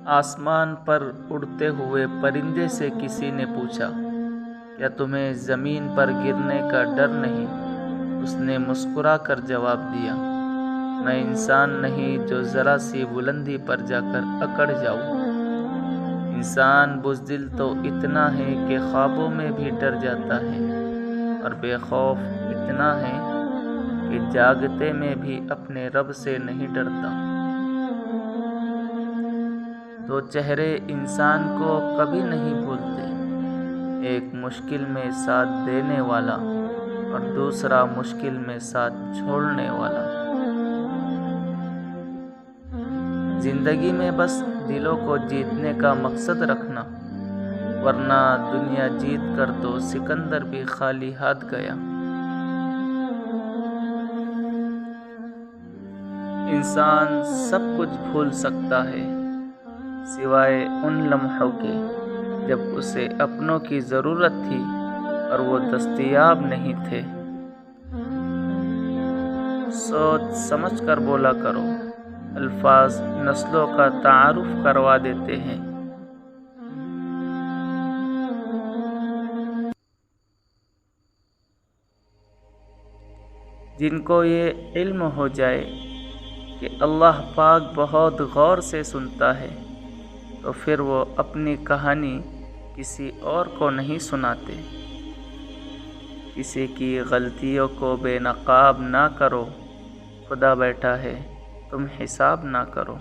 آسمان پر اڑتے ہوئے پرندے سے کسی نے پوچھا، کیا تمہیں زمین پر گرنے کا ڈر نہیں؟ اس نے مسکرا کر جواب دیا، میں انسان نہیں جو ذرا سی بلندی پر جا کر اکڑ جاؤں۔ انسان بزدل تو اتنا ہے کہ خوابوں میں بھی ڈر جاتا ہے، اور بے خوف اتنا ہے کہ جاگتے میں بھی اپنے رب سے نہیں ڈرتا۔ دو چہرے انسان کو کبھی نہیں بھولتے، ایک مشکل میں ساتھ دینے والا اور دوسرا مشکل میں ساتھ چھوڑنے والا۔ زندگی میں بس دلوں کو جیتنے کا مقصد رکھنا، ورنہ دنیا جیت کر تو سکندر بھی خالی ہاتھ گیا۔ انسان سب کچھ بھول سکتا ہے سوائے ان لمحوں کے جب اسے اپنوں کی ضرورت تھی اور وہ دستیاب نہیں تھے۔ سوچ سمجھ کر بولا کرو، الفاظ نسلوں کا تعارف کروا دیتے ہیں۔ جن کو یہ علم ہو جائے کہ اللہ پاک بہت غور سے سنتا ہے، تو پھر وہ اپنی کہانی کسی اور کو نہیں سناتے۔ کسی کی غلطیوں کو بے نقاب نہ کرو، خدا بیٹھا ہے تم حساب نہ کرو۔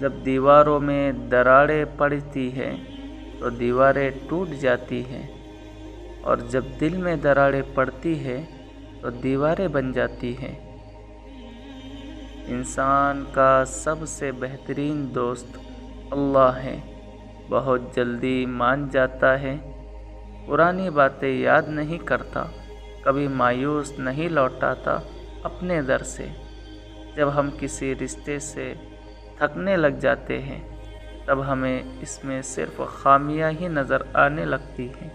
جب دیواروں میں دراڑیں پڑتی ہیں تو دیواریں ٹوٹ جاتی ہیں، اور جب دل میں دراڑیں پڑتی ہے تو دیواریں بن جاتی ہیں۔ انسان کا سب سے بہترین دوست اللہ ہے، بہت جلدی مان جاتا ہے، پرانی باتیں یاد نہیں کرتا، کبھی مایوس نہیں لوٹاتا اپنے در سے۔ جب ہم کسی رشتے سے تھکنے لگ جاتے ہیں، تب ہمیں اس میں صرف خامیاں ہی نظر آنے لگتی ہیں۔